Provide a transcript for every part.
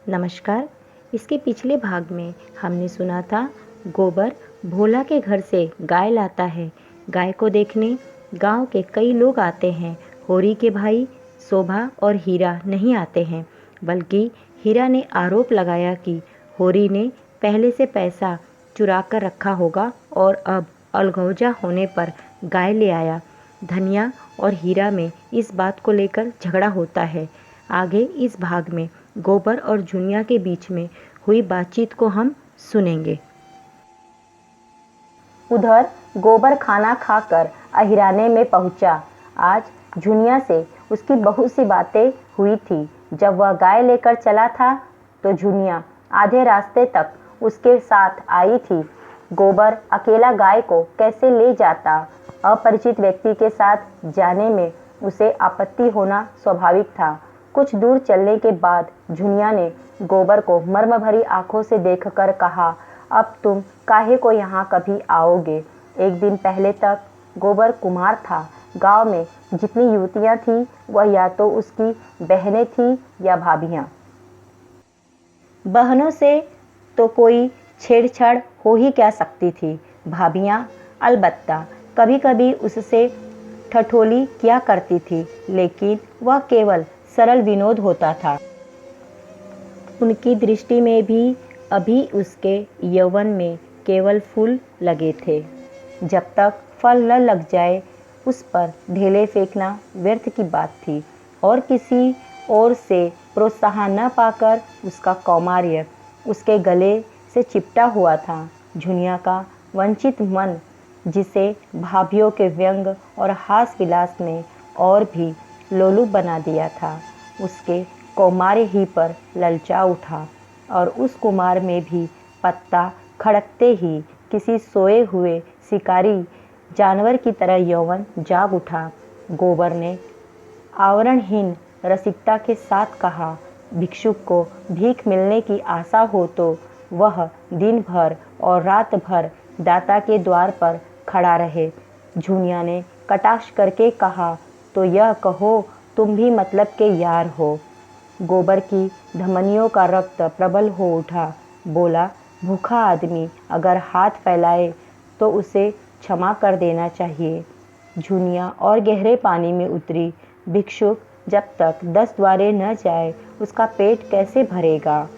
नमस्कार। इसके पिछले भाग में हमने सुना था गोबर भोला के घर से गाय लाता है। गाय को देखने गांव के कई लोग आते हैं। होरी के भाई शोभा और हीरा नहीं आते हैं, बल्कि हीरा ने आरोप लगाया कि होरी ने पहले से पैसा चुरा कर रखा होगा और अब अलगौजा होने पर गाय ले आया। धनिया और हीरा में इस बात को लेकर झगड़ा होता है। आगे इस भाग में गोबर और झुनिया के बीच में हुई बातचीत को हम सुनेंगे। उधर गोबर खाना खाकर अहिराने में पहुंचा। आज झुनिया से उसकी बहुत सी बातें हुई थी। जब वह गाय लेकर चला था तो झुनिया आधे रास्ते तक उसके साथ आई थी। गोबर अकेला गाय को कैसे ले जाता? अपरिचित व्यक्ति के साथ जाने में उसे आपत्ति होना स्वाभाविक था। कुछ दूर चलने के बाद झुनिया ने गोबर को मर्म भरी आंखों से देखकर कहा, अब तुम काहे को यहाँ कभी आओगे? एक दिन पहले तक गोबर कुमार था। गांव में जितनी युवतियां थीं वह या तो उसकी बहनें थीं या भाभियां। बहनों से तो कोई छेड़छाड़ हो ही क्या सकती थी। भाभियां अलबत्ता कभी कभी उससे ठठोली किया करती थी, लेकिन वह केवल सरल विनोद होता था। उनकी दृष्टि में भी अभी उसके यौवन में केवल फूल लगे थे। जब तक फल न लग जाए उस पर ढेले फेंकना व्यर्थ की बात थी, और किसी ओर से प्रोत्साहन न पाकर उसका कौमार्य उसके गले से चिपटा हुआ था। झुनिया का वंचित मन, जिसे भाभीियों के व्यंग और हास विलास ने और भी लोलुप बना दिया था, उसके कौमार्य ही पर ललचा उठा, और उस कुमार में भी पत्ता खड़कते ही किसी सोए हुए शिकारी जानवर की तरह यौवन जाग उठा। गोबर ने आवरणहीन रसिकता के साथ कहा, भिक्षुक को भीख मिलने की आशा हो तो वह दिन भर और रात भर दाता के द्वार पर खड़ा रहे। झुनिया ने कटाक्ष करके कहा, तो यह कहो तुम भी मतलब के यार हो। गोबर की धमनियों का रक्त प्रबल हो उठा। बोला, भूखा आदमी अगर हाथ फैलाए तो उसे क्षमा कर देना चाहिए। झुनिया और गहरे पानी में उतरी। भिक्षुक जब तक 10 द्वारे न जाए उसका पेट कैसे भरेगा?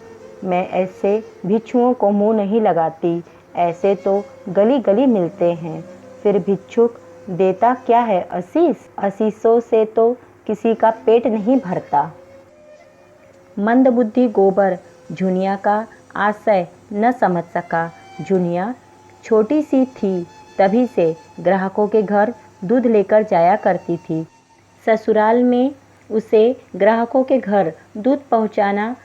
मैं ऐसे भिक्षुओं को मुंह नहीं लगाती। ऐसे तो गली गली मिलते हैं। फिर भिक्षुक देता क्या है? आशीष। आशीषों से तो किसी का पेट नहीं भरता। मंदबुद्धि गोबर झुनिया का आशय न समझ सका। झुनिया छोटी सी थी, तभी से ग्राहकों के घर दूध लेकर जाया करती थी। ससुराल में उसे ग्राहकों के घर दूध पहुंचाना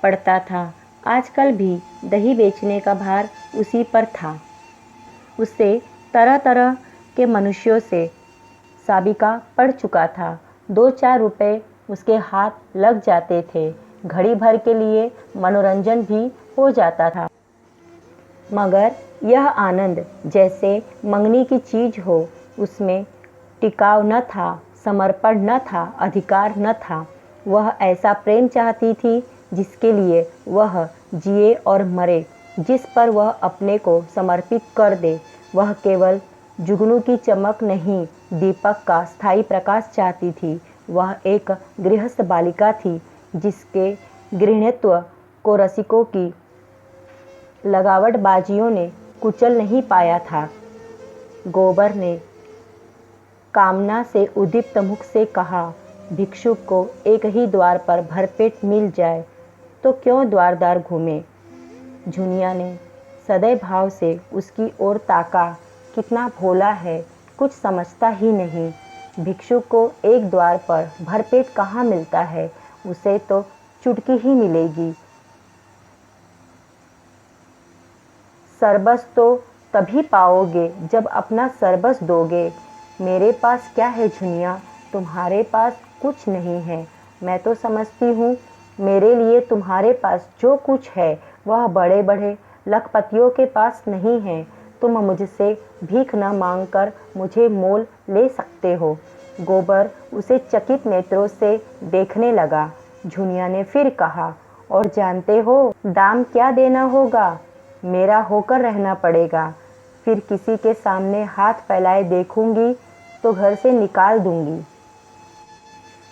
पड़ता था। आजकल भी दही बेचने का भार उसी पर था। उससे तरह तरह के मनुष्यों से साबिका पड़ चुका था। 2-4 रुपए उसके हाथ लग जाते थे। घड़ी भर के लिए मनोरंजन भी हो जाता था, मगर यह आनंद जैसे मंगनी की चीज हो। उसमें टिकाव न था, समर्पण न था, अधिकार न था। वह ऐसा प्रेम चाहती थी जिसके लिए वह जिए और मरे, जिस पर वह अपने को समर्पित कर दे। वह केवल जुगनू की चमक नहीं, दीपक का स्थायी प्रकाश चाहती थी। वह एक गृहस्थ बालिका थी जिसके गृहिणीत्व को रसिकों की लगावटबाजियों ने कुचल नहीं पाया था। गोबर ने कामना से उद्दीप्त मुख से कहा, भिक्षुक को एक ही द्वार पर भरपेट मिल जाए तो क्यों द्वार द्वार घूमे? झुनिया ने सदैव भाव से उसकी ओर ताका। कितना भोला है, कुछ समझता ही नहीं। भिक्षुक को एक द्वार पर भरपेट कहाँ मिलता है? उसे तो चुटकी ही मिलेगी। सरबस तो तभी पाओगे जब अपना सरबस दोगे। मेरे पास क्या है झुनिया? तुम्हारे पास कुछ नहीं है। मैं तो समझती हूँ मेरे लिए तुम्हारे पास जो कुछ है वह बड़े बड़े लखपतियों के पास नहीं है। तुम मुझसे भीख न मांगकर मुझे मोल ले सकते हो। गोबर उसे चकित नेत्रों से देखने लगा। झुनिया ने फिर कहा, और जानते हो दाम क्या देना होगा? मेरा होकर रहना पड़ेगा। फिर किसी के सामने हाथ फैलाए देखूंगी तो घर से निकाल दूंगी।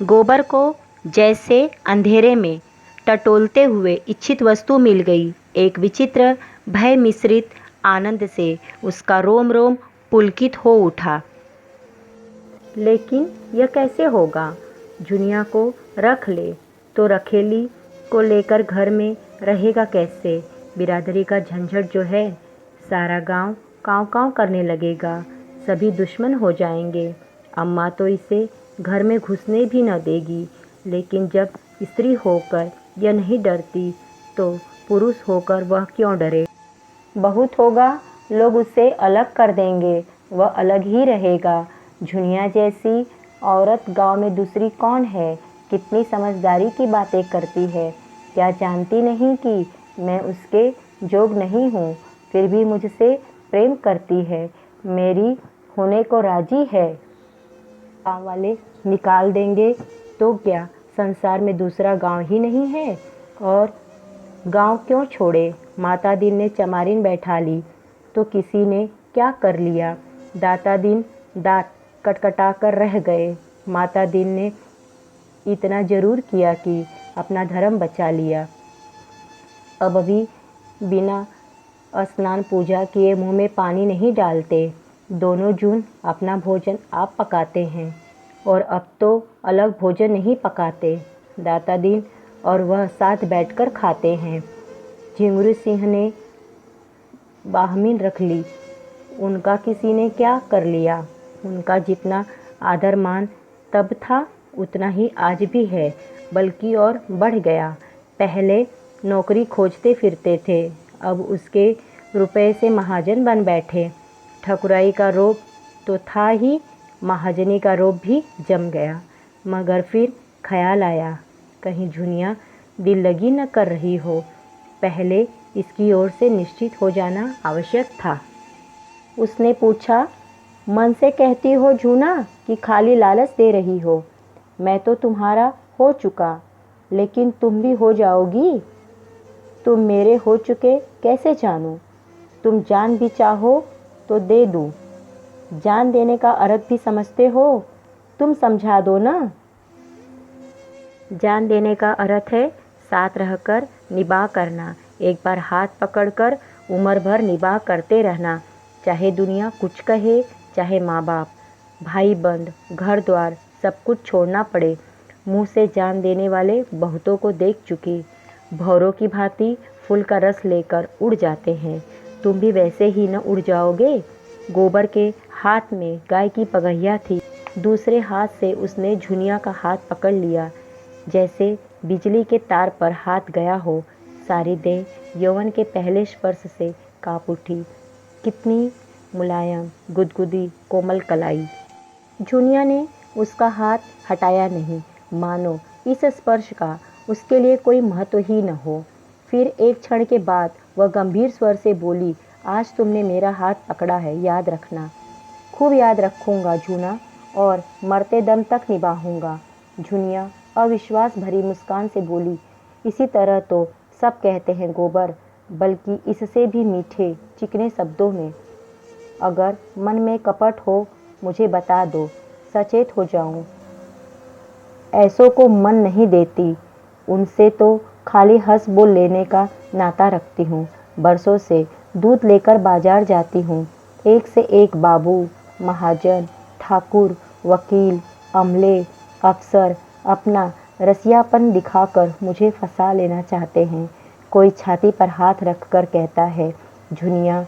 गोबर को जैसे अंधेरे में टटोलते हुए इच्छित वस्तु मिल गई। एक विचित्र भय मिश्रित आनंद से उसका रोम रोम पुलकित हो उठा। लेकिन यह कैसे होगा? जुनिया को रख ले तो रखेली को लेकर घर में रहेगा कैसे? बिरादरी का झंझट जो है, सारा गांव काँव काँव करने लगेगा, सभी दुश्मन हो जाएंगे। अम्मा तो इसे घर में घुसने भी न देगी, लेकिन जब स्त्री होकर यह नहीं डरती तो पुरुष होकर वह क्यों डरे? बहुत होगा, लोग उसे अलग कर देंगे, वह अलग ही रहेगा। झुनिया जैसी औरत गांव में दूसरी कौन है? कितनी समझदारी की बातें करती है। क्या जानती नहीं कि मैं उसके जोग नहीं हूँ? फिर भी मुझसे प्रेम करती है, मेरी होने को राजी है। गांव वाले निकाल देंगे तो क्या संसार में दूसरा गांव ही नहीं है? और गांव क्यों छोड़े? माता दीन ने चमारिन बैठा ली तो किसी ने क्या कर लिया? दाता दीन दांत कटकटा कर रह गए। माता दीन ने इतना जरूर किया कि अपना धर्म बचा लिया। अब अभी बिना स्नान पूजा किए मुंह में पानी नहीं डालते। दोनों जून अपना भोजन आप पकाते हैं और अब तो अलग भोजन नहीं पकाते। दाता दीन और वह साथ बैठकर खाते हैं। झिंगुर सिंह ने बाहमीन रख ली, उनका किसी ने क्या कर लिया? उनका जितना आदर मान तब था उतना ही आज भी है, बल्कि और बढ़ गया। पहले नौकरी खोजते फिरते थे, अब उसके रुपए से महाजन बन बैठे। ठकुराई का रोब तो था ही, महाजनी का रोब भी जम गया। मगर फिर ख्याल आया, कहीं झुनिया दिल लगी न कर रही हो। पहले इसकी ओर से निश्चित हो जाना आवश्यक था। उसने पूछा, मन से कहती हो झूना कि खाली लालच दे रही हो? मैं तो तुम्हारा हो चुका, लेकिन तुम भी हो जाओगी। तुम मेरे हो चुके कैसे जानूं? तुम जान भी चाहो तो दे दूं। जान देने का अर्थ भी समझते हो? तुम समझा दो ना। जान देने का अर्थ है साथ रहकर निबाह करना, एक बार हाथ पकड़कर उम्र भर निबाह करते रहना, चाहे दुनिया कुछ कहे, चाहे माँ बाप, भाई बंद, घर द्वार सब कुछ छोड़ना पड़े। मुंह से जान देने वाले बहुतों को देख चुकी। भौरों की भांति फूल का रस लेकर उड़ जाते हैं। तुम भी वैसे ही न उड़ जाओगे? गोबर के हाथ में गाय की पगहिया थी, दूसरे हाथ से उसने झुनिया का हाथ पकड़ लिया, जैसे बिजली के तार पर हाथ गया हो। सारी देह यौवन के पहले स्पर्श से कांप उठी। कितनी मुलायम, गुदगुदी, कोमल कलाई। झुनिया ने उसका हाथ हटाया नहीं, मानो इस स्पर्श का उसके लिए कोई महत्व ही न हो। फिर एक क्षण के बाद वह गंभीर स्वर से बोली, आज तुमने मेरा हाथ पकड़ा है, याद रखना। खूब याद रखूंगा झूना, और मरते दम तक निभाऊंगा। झुनिया अविश्वास भरी मुस्कान से बोली, इसी तरह तो सब कहते हैं गोबर, बल्कि इससे भी मीठे चिकने शब्दों में। अगर मन में कपट हो मुझे बता दो, सचेत हो जाऊं। ऐसों को मन नहीं देती, उनसे तो खाली हंस बोल लेने का नाता रखती हूँ। बरसों से दूध लेकर बाजार जाती हूँ, एक से एक बाबू, महाजन, ठाकुर, वकील, अमले, अफसर अपना रसियापन दिखाकर मुझे फंसा लेना चाहते हैं। कोई छाती पर हाथ रखकर कहता है, झुनिया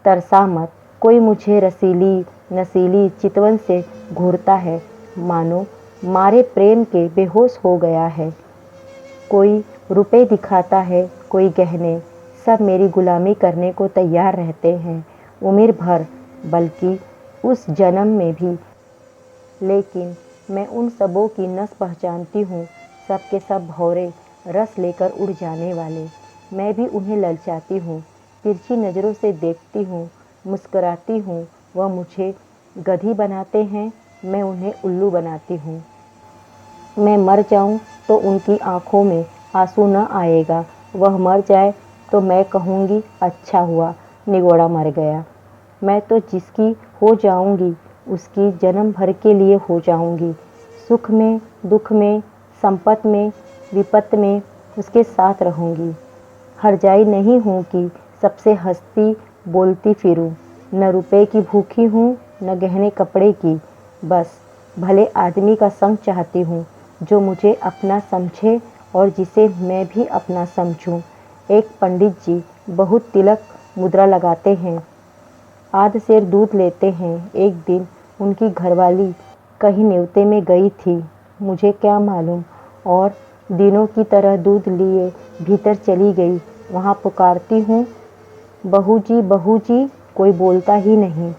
तरसा मत। कोई मुझे रसीली नसीली चितवन से घूरता है, मानो मारे प्रेम के बेहोश हो गया है। कोई रुपए दिखाता है, कोई गहने, सब मेरी गुलामी करने को तैयार रहते हैं, उम्र भर, बल्कि उस जन्म में भी। लेकिन मैं उन सबों की नस पहचानती हूँ, सब के सब भौरे रस लेकर उड़ जाने वाले। मैं भी उन्हें ललचाती हूँ, तिरछी नज़रों से देखती हूँ, मुस्कुराती हूँ। वह मुझे गधी बनाते हैं, मैं उन्हें उल्लू बनाती हूँ। मैं मर जाऊँ तो उनकी आँखों में आंसू न आएगा। वह मर जाए तो मैं कहूँगी अच्छा हुआ निगोड़ा मर गया। मैं तो जिसकी हो जाऊँगी उसकी जन्म भर के लिए हो जाऊँगी। सुख में दुख में संपत में विपत में उसके साथ रहूँगी। हरजाई नहीं हूँ कि सबसे हंसती बोलती फिरूँ। न रुपए की भूखी हूँ न गहने कपड़े की। बस भले आदमी का संग चाहती हूँ जो मुझे अपना समझे और जिसे मैं भी अपना समझूं। एक पंडित जी बहुत तिलक मुद्रा लगाते हैं, आध सेर दूध लेते हैं। एक दिन उनकी घरवाली कहीं न्योते में गई थी, मुझे क्या मालूम, और दिनों की तरह दूध लिए भीतर चली गई। वहाँ पुकारती हूँ बहू जी, कोई बोलता ही नहीं।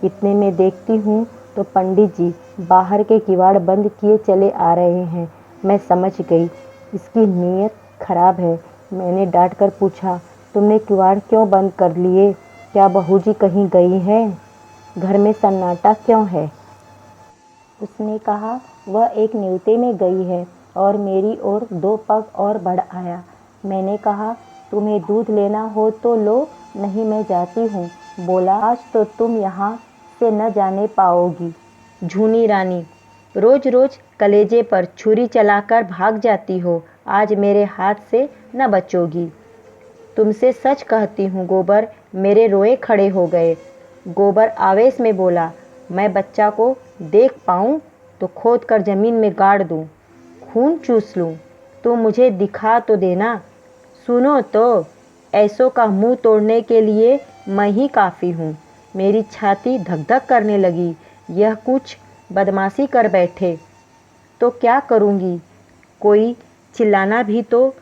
इतने में देखती हूँ तो पंडित जी बाहर के किवाड़ बंद किए चले आ रहे हैं। मैं समझ गई इसकी नीयत खराब है। मैंने डांट कर पूछा, तुमने किवाड़ क्यों बंद कर लिए? क्या बहू जी कहीं गई हैं? घर में सन्नाटा क्यों है? उसने कहा, वह एक न्योते में गई है, और मेरी ओर 2 पग और बढ़ आया। मैंने कहा, तुम्हें दूध लेना हो तो लो, नहीं मैं जाती हूँ। बोला, आज तो तुम यहाँ से न जाने पाओगी। झूनी रानी, रोज रोज कलेजे पर छुरी चलाकर भाग जाती हो, आज मेरे हाथ से न बचोगी। तुमसे सच कहती हूँ गोबर, मेरे रोए खड़े हो गए। गोबर आवेश में बोला, मैं बच्चा को देख पाऊँ तो खोद कर जमीन में गाड़ दूँ, खून चूस लूँ, तो मुझे दिखा तो देना। सुनो तो, ऐसों का मुंह तोड़ने के लिए मैं ही काफ़ी हूँ। मेरी छाती धक धक करने लगी। यह कुछ बदमाशी कर बैठे तो क्या करूँगी? कोई चिल्लाना भी तो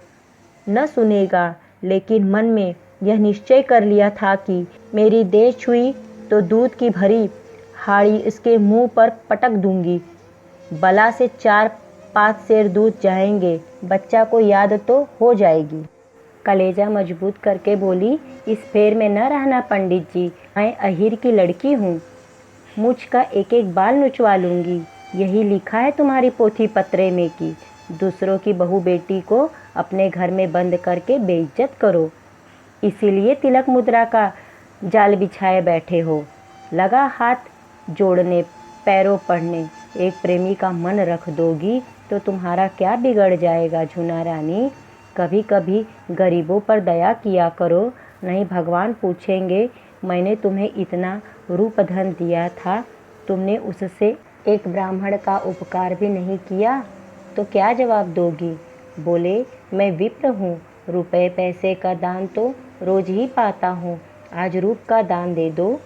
न सुनेगा, लेकिन मन में यह निश्चय कर लिया था कि मेरी देह छुई तो दूध की भरी हाड़ी इसके मुंह पर पटक दूंगी। बला से 4-5 सेर दूध जाएंगे, बच्चा को याद तो हो जाएगी। कलेजा मजबूत करके बोली, इस फेर में न रहना पंडित जी, मैं अहीर की लड़की हूँ, मुझ का एक एक बाल नुचवा लूँगी। यही लिखा है तुम्हारी पोथी पत्रे में कि दूसरों की बहू बेटी को अपने घर में बंद करके बेइज्जत करो, इसीलिए तिलक मुद्रा का जाल बिछाए बैठे हो। लगा हाथ जोड़ने पैरों पड़ने। एक प्रेमी का मन रख दोगी तो तुम्हारा क्या बिगड़ जाएगा झूना रानी। कभी कभी गरीबों पर दया किया करो, नहीं भगवान पूछेंगे, मैंने तुम्हें इतना रूप धन दिया था, तुमने उससे एक ब्राह्मण का उपकार भी नहीं किया, तो क्या जवाब दोगी? बोले, मैं विप्र हूँ, रुपए पैसे का दान तो रोज ही पाता हूँ, आज रूप का दान दे दो।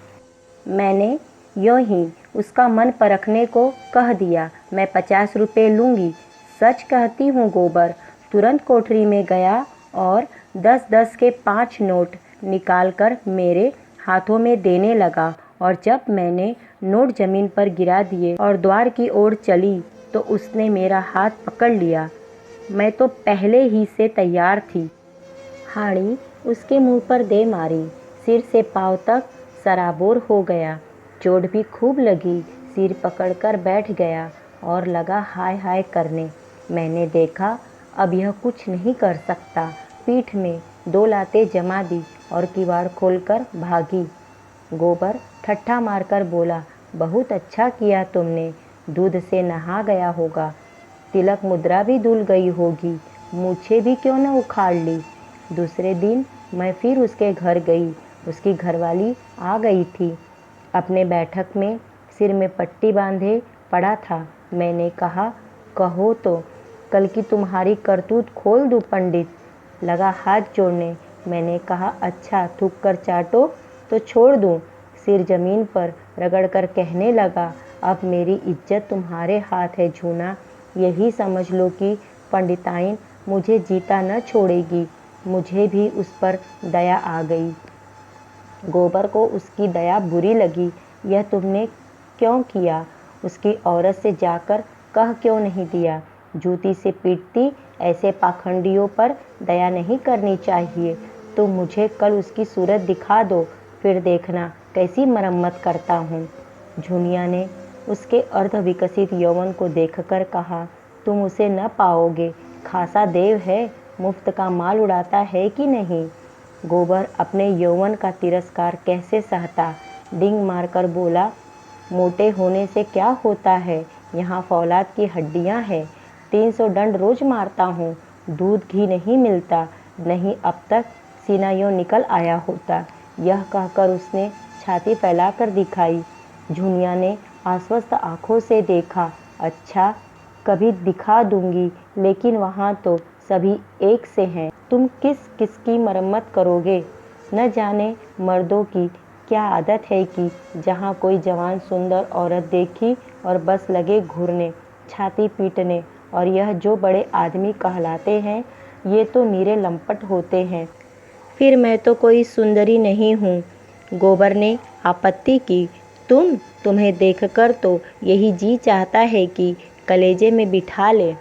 मैंने यूँ ही उसका मन परखने को कह दिया, मैं 50 रुपये लूँगी। सच कहती हूँ गोबर। तुरंत कोठरी में गया और 10-10 के 5 नोट निकालकर मेरे हाथों में देने लगा, और जब मैंने नोट जमीन पर गिरा दिए और द्वार की ओर चली तो उसने मेरा हाथ पकड़ लिया। मैं तो पहले ही से तैयार थी। हाड़ी उसके मुंह पर दे मारी, सिर से पांव तक सराबोर हो गया, चोट भी खूब लगी। सिर पकड़कर बैठ गया और लगा हाय हाय करने। मैंने देखा अब यह कुछ नहीं कर सकता, पीठ में 2 लातें जमा दी और किवाड़ खोलकर भागी। गोबर ठट्ठा मारकर बोला, बहुत अच्छा किया तुमने, दूध से नहा गया होगा, तिलक मुद्रा भी धुल गई होगी, मूछें भी क्यों न उखाड़ ली। दूसरे दिन मैं फिर उसके घर गई। उसकी घरवाली आ गई थी, अपने बैठक में सिर में पट्टी बांधे पड़ा था। मैंने कहा, कहो तो कल की तुम्हारी करतूत खोल दूं पंडित। लगा हाथ जोड़ने। मैंने कहा, अच्छा थूक कर चाटो तो छोड़ दूं। सिर जमीन पर रगड़कर कहने लगा, अब मेरी इज्जत तुम्हारे हाथ है झूना, यही समझ लो कि पंडिताइन मुझे जीता न छोड़ेगी। मुझे भी उस पर दया आ गई। गोबर को उसकी दया बुरी लगी। यह तुमने क्यों किया? उसकी औरत से जाकर कह क्यों नहीं दिया? जूती से पीटती, ऐसे पाखंडियों पर दया नहीं करनी चाहिए। तुम मुझे कल उसकी सूरत दिखा दो, फिर देखना कैसी मरम्मत करता हूँ। झुनिया ने उसके अर्ध विकसित यौवन को देखकर कहा, तुम उसे न पाओगे, खासा देव है, मुफ्त का माल उड़ाता है कि नहीं। गोबर अपने यौवन का तिरस्कार कैसे सहता, डिंग मारकर बोला, मोटे होने से क्या होता है, यहाँ फौलाद की हड्डियाँ हैं। 300 डंड रोज मारता हूँ, दूध घी नहीं मिलता, नहीं अब तक सीना यूँ निकल आया होता। यह कहकर उसने छाती फैलाकर दिखाई। झुनिया ने आश्वस्त आंखों से देखा। अच्छा, कभी दिखा दूंगी, लेकिन वहाँ तो सभी एक से हैं। तुम किस किस की मरम्मत करोगे। न जाने मर्दों की क्या आदत है कि जहाँ कोई जवान सुंदर औरत देखी और बस लगे घूरने, छाती पीटने। और यह जो बड़े आदमी कहलाते हैं, ये तो नीरे लंपट होते हैं। फिर मैं तो कोई सुंदरी नहीं हूँ। गोबर ने आपत्ति की। तुम्हें देखकर तो यही जी चाहता है कि कलेजे में बिठा ले।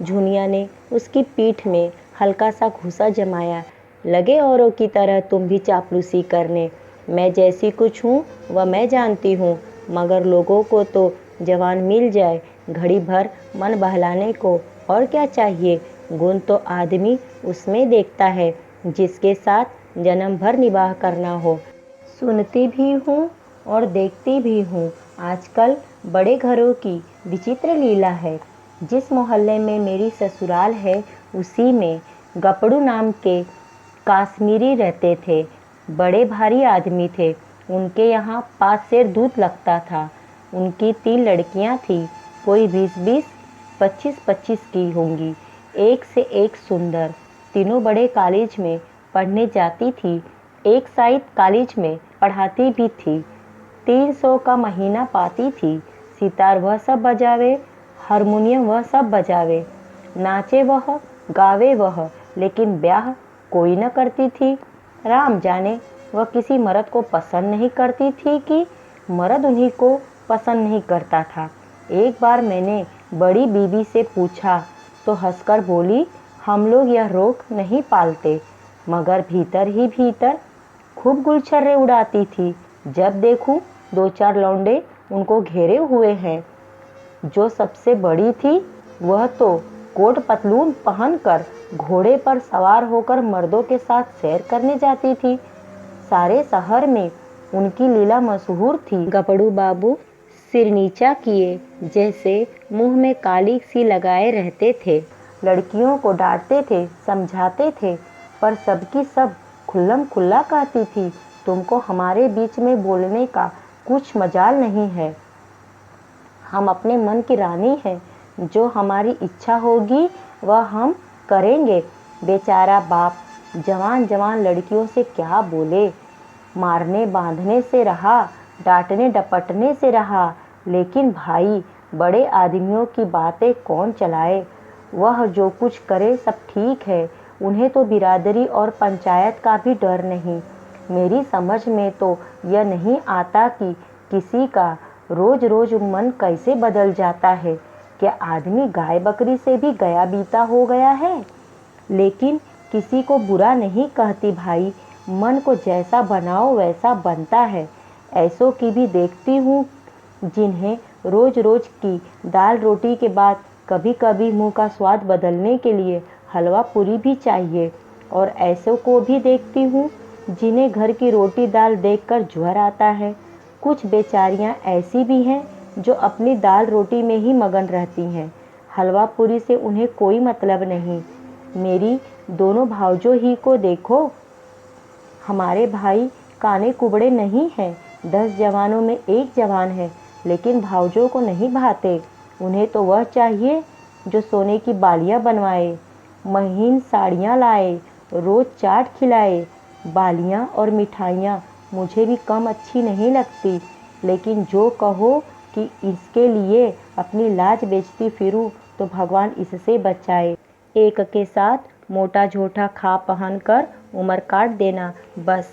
झुनिया ने उसकी पीठ में हल्का सा घूंसा जमाया। लगे औरों की तरह तुम भी चापलूसी करने। मैं जैसी कुछ हूँ वह मैं जानती हूँ, मगर लोगों को तो जवान मिल जाए घड़ी भर मन बहलाने को, और क्या चाहिए। गुण तो आदमी उसमें देखता है जिसके साथ जन्म भर निवाह करना हो। सुनती भी हूँ और देखती भी हूँ। आजकल बड़े घरों की विचित्र लीला है। जिस मोहल्ले में मेरी ससुराल है, उसी में गपड़ू नाम के काश्मीरी रहते थे। बड़े भारी आदमी थे। उनके यहाँ 5 सेर दूध लगता था। उनकी 3 लड़कियाँ थीं, कोई 20-20, 25-25 की होंगी, एक से एक सुंदर। तीनों बड़े कॉलेज में पढ़ने जाती थी। एक साइड कॉलेज में पढ़ाती भी थी। 300 का महीना पाती थी। सितार वह सब बजावे, हारमोनियम वह सब बजावे, नाचे वह, गावे वह, लेकिन ब्याह कोई न करती थी। राम जाने वह किसी मर्द को पसंद नहीं करती थी कि मर्द उन्हीं को पसंद नहीं करता था। एक बार मैंने बड़ी बीबी से पूछा तो हंसकर बोली, हम लोग यह रोक नहीं पालते। मगर भीतर ही भीतर खूब गुलछर्रे उड़ाती थी। जब देखूं 2-4 लौंडे उनको घेरे हुए हैं। जो सबसे बड़ी थी वह तो कोट पतलून पहनकर घोड़े पर सवार होकर मर्दों के साथ सैर करने जाती थी। सारे शहर में उनकी लीला मशहूर थी। गपड़ू बाबू सिर नीचा किए जैसे मुंह में काली सी लगाए रहते थे। लड़कियों को डांटते थे, समझाते थे, पर सबकी सब खुल्लम खुल्ला कहती थी, तुमको हमारे बीच में बोलने का कुछ मजाल नहीं है। हम अपने मन की रानी हैं, जो हमारी इच्छा होगी वह हम करेंगे। बेचारा बाप जवान जवान लड़कियों से क्या बोले। मारने बांधने से रहा, डांटने डपटने से रहा, लेकिन भाई बड़े आदमियों की बातें कौन चलाए। वह जो कुछ करे सब ठीक है। उन्हें तो बिरादरी और पंचायत का भी डर नहीं। मेरी समझ में तो यह नहीं आता कि किसी का रोज रोज मन कैसे बदल जाता है। क्या आदमी गाय बकरी से भी गया बीता हो गया है। लेकिन किसी को बुरा नहीं कहती भाई, मन को जैसा बनाओ वैसा बनता है। ऐसों की भी देखती हूँ जिन्हें रोज रोज की दाल रोटी के बाद कभी कभी मुंह का स्वाद बदलने के लिए हलवा पूरी भी चाहिए। और ऐसों को भी देखती हूँ जिन्हें घर की रोटी दाल देखकर ज्वर आता है। कुछ बेचारियाँ ऐसी भी हैं जो अपनी दाल रोटी में ही मगन रहती हैं। हलवा पूरी से उन्हें कोई मतलब नहीं। मेरी दोनों भाउजों ही को देखो। हमारे भाई काने कुबड़े नहीं हैं। 10 जवानों में एक जवान है, लेकिन भाउजों को नहीं भाते। उन्हें तो वह चाहिए जो सोने की बालियाँ बनवाए, महीन साड़ियाँ लाए, रोज चाट खिलाए। बालियाँ और मिठाइयाँ मुझे भी कम अच्छी नहीं लगती, लेकिन जो कहो कि इसके लिए अपनी लाज बेचती फिरूं तो भगवान इससे बचाए। एक के साथ मोटा झोटा खा पहन कर उम्र काट देना, बस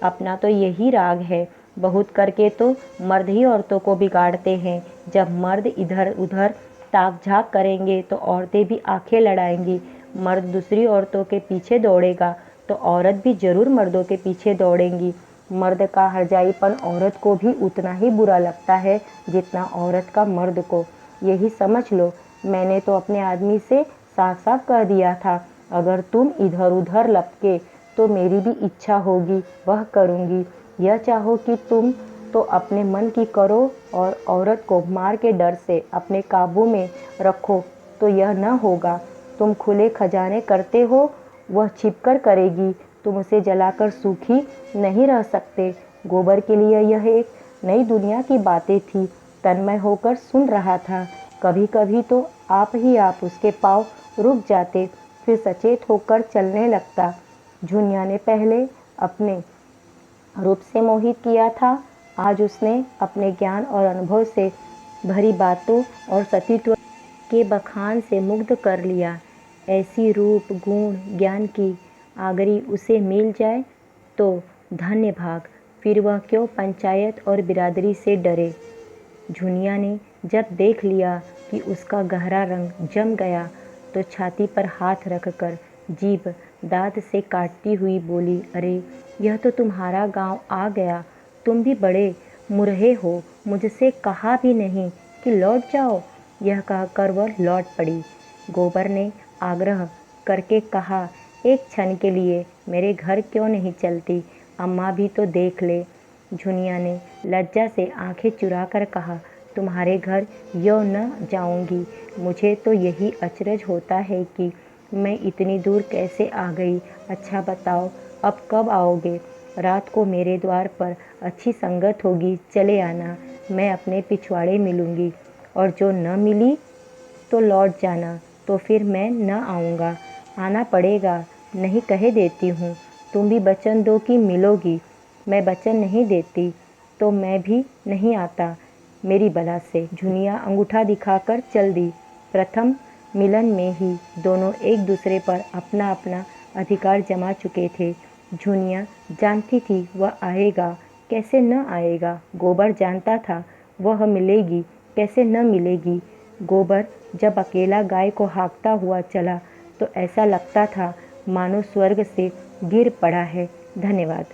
अपना तो यही राग है। बहुत करके तो मर्द ही औरतों को बिगाड़ते हैं। जब मर्द इधर उधर ताक झाक करेंगे तो औरतें भी आंखें लड़ाएंगी। मर्द दूसरी औरतों के पीछे दौड़ेगा तो औरत भी जरूर मर्दों के पीछे दौड़ेंगी। मर्द का हरजाईपन औरत को भी उतना ही बुरा लगता है जितना औरत का मर्द को। यही समझ लो। मैंने तो अपने आदमी से साफ साफ कह दिया था अगर तुम इधर उधर लपके तो मेरी भी इच्छा होगी वह करूँगी। यह चाहो कि तुम तो अपने मन की करो और औरत को मार के डर से अपने काबू में रखो तो यह न होगा। तुम खुले खजाने करते हो, वह छिपकर करेगी। तुम उसे जलाकर सूखी नहीं रह सकते। गोबर के लिए यह एक नई दुनिया की बातें थी। तन्मय होकर सुन रहा था। कभी कभी तो आप ही आप उसके पाँव रुक जाते, फिर सचेत होकर चलने लगता। झुनिया ने पहले अपने रूप से मोहित किया था, आज उसने अपने ज्ञान और अनुभव से भरी बातों और सतीत्व के बखान से मुग्ध कर लिया। ऐसी रूप गुण ज्ञान की आगरी उसे मिल जाए तो धन्य भाग, फिर वह क्यों पंचायत और बिरादरी से डरे। झुनिया ने जब देख लिया कि उसका गहरा रंग जम गया तो छाती पर हाथ रखकर जीभ दांत से काटती हुई बोली, अरे यह तो तुम्हारा गांव आ गया। तुम भी बड़े मुरहे हो, मुझसे कहा भी नहीं कि लौट जाओ। यह कहकर वह लौट पड़ी। गोबर ने आग्रह करके कहा, एक क्षण के लिए मेरे घर क्यों नहीं चलती, अम्मा भी तो देख ले। झुनिया ने लज्जा से आंखें चुराकर कहा, तुम्हारे घर यो न जाऊंगी। मुझे तो यही अचरज होता है कि मैं इतनी दूर कैसे आ गई। अच्छा बताओ, अब कब आओगे? रात को मेरे द्वार पर अच्छी संगत होगी, चले आना। मैं अपने पिछवाड़े मिलूंगी, और जो न मिली तो लौट जाना। तो फिर मैं न आऊँगा। आना पड़ेगा, नहीं कहे देती हूँ। तुम भी वचन दो कि मिलोगी। मैं वचन नहीं देती तो मैं भी नहीं आता, मेरी बला से। झुनिया अंगूठा दिखाकर चल दी। प्रथम मिलन में ही दोनों एक दूसरे पर अपना अपना अधिकार जमा चुके थे। झुनिया जानती थी वह आएगा, कैसे न आएगा। गोबर जानता था वह मिलेगी, कैसे न मिलेगी। गोबर जब अकेला गाय को हाँकता हुआ चला तो ऐसा लगता था मानो स्वर्ग से गिर पड़ा है। धन्यवाद।